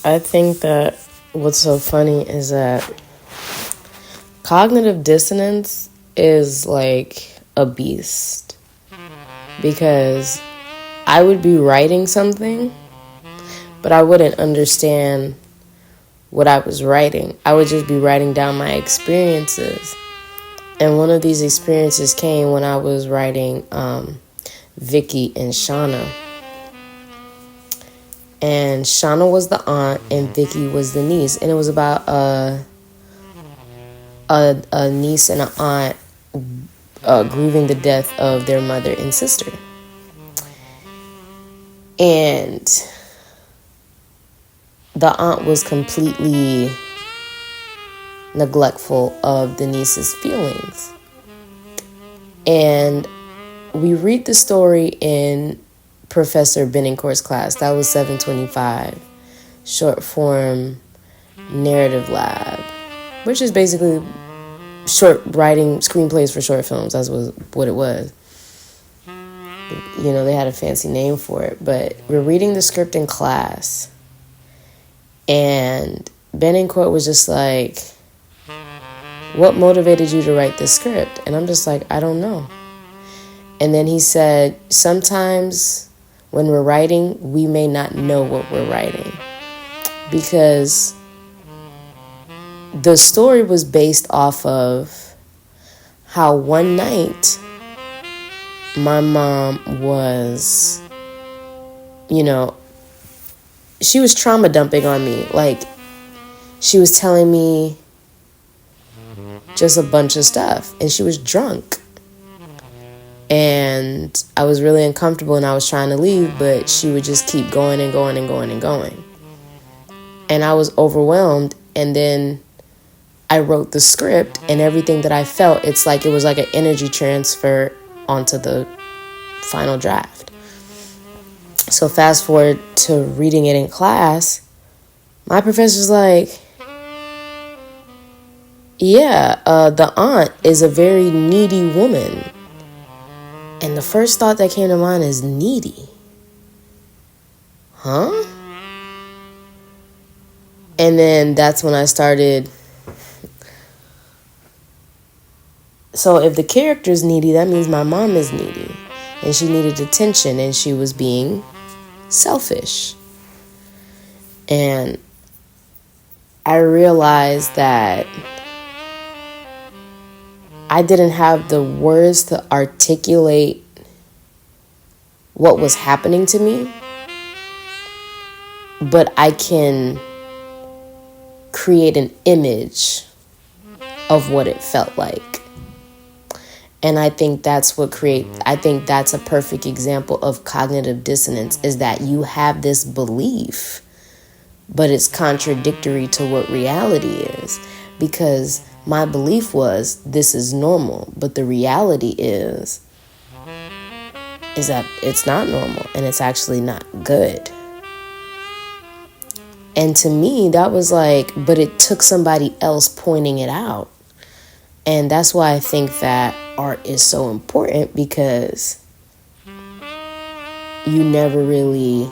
I think that what's so funny is that cognitive dissonance is like a beast, because I would be writing something, but I wouldn't understand what I was writing. I would just be writing down my experiences. And one of these experiences came when I was writing Vicky and Shauna. And Shauna was the aunt and Vicky was the niece. And it was about a niece and an aunt grieving the death of their mother and sister. And the aunt was completely neglectful of the niece's feelings. And we read the story in Professor Benincourt's class. That was 725, short form narrative lab, which is basically short writing screenplays for short films. That's what it was. You know, they had a fancy name for it, but we're reading the script in class, and Benincourt was just like, what motivated you to write this script? And I'm just like, I don't know. And then he said, sometimes when we're writing, we may not know what we're writing, because the story was based off of how one night my mom was, she was trauma dumping on me. Like, she was telling me just a bunch of stuff, and she was drunk. And I was really uncomfortable, and I was trying to leave, but she would just keep going and going and going and going. And I was overwhelmed, and then I wrote the script, and everything that I felt, it was like an energy transfer onto the final draft. So fast forward to reading it in class, my professor's like, the aunt is a very needy woman. And the first thought that came to mind is needy. Huh? And then that's when I started. So if the character's needy, that means my mom is needy. And she needed attention, and she was being selfish. And I realized that I didn't have the words to articulate what was happening to me, but I can create an image of what it felt like. And I think that's a perfect example of cognitive dissonance, is that you have this belief, but it's contradictory to what reality is. Because my belief was this is normal, but the reality is that it's not normal, and it's actually not good. And to me, that was like, but it took somebody else pointing it out. And that's why I think that art is so important, because you never really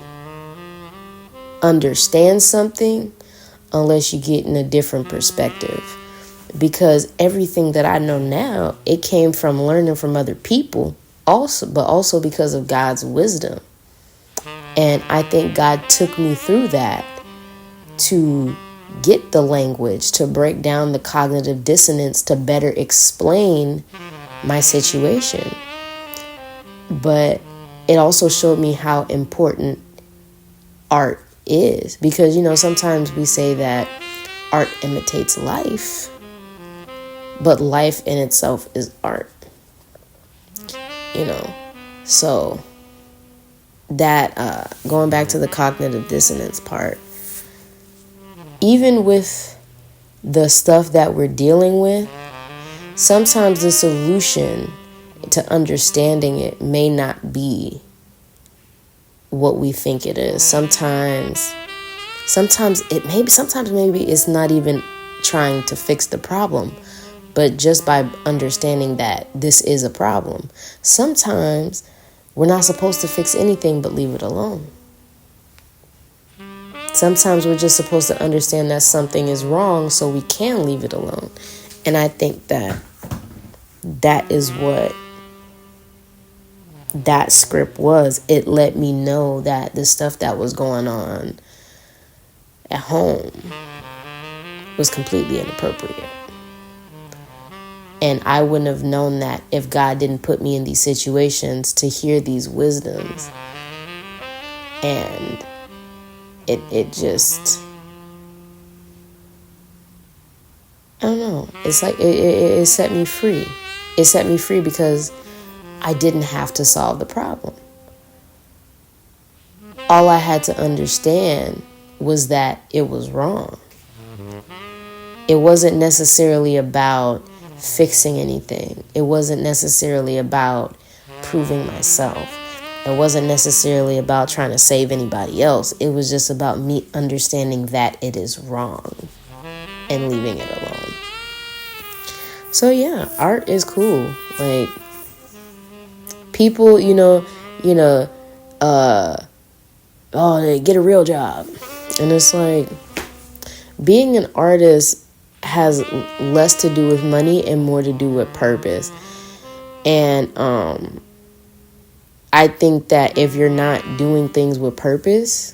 understand something unless you get in a different perspective. Because everything that I know now, it came from learning from other people also, but also because of God's wisdom. And I think God took me through that to get the language, to break down the cognitive dissonance, to better explain my situation. But it also showed me how important art is, because, sometimes we say that art imitates life, but life in itself is art, So that, going back to the cognitive dissonance part, even with the stuff that we're dealing with, sometimes the solution to understanding it may not be what we think it is. Sometimes maybe it's not even trying to fix the problem, but just by understanding that this is a problem. Sometimes we're not supposed to fix anything but leave it alone. Sometimes we're just supposed to understand that something is wrong so we can leave it alone. And I think that is what that script was. It let me know that the stuff that was going on at home was completely inappropriate. And I wouldn't have known that if God didn't put me in these situations to hear these wisdoms. And it just, I don't know. It's like it set me free. It set me free because I didn't have to solve the problem. All I had to understand was that it was wrong. It wasn't necessarily about fixing anything. It wasn't necessarily about proving myself. It wasn't necessarily about trying to save anybody else. It was just about me understanding that it is wrong and leaving it alone. So yeah, art is cool. Like, people, oh, they get a real job. And it's like, being an artist has less to do with money and more to do with purpose. And I think that if you're not doing things with purpose,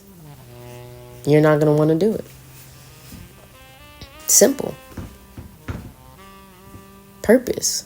you're not going to want to do it. Simple. Purpose.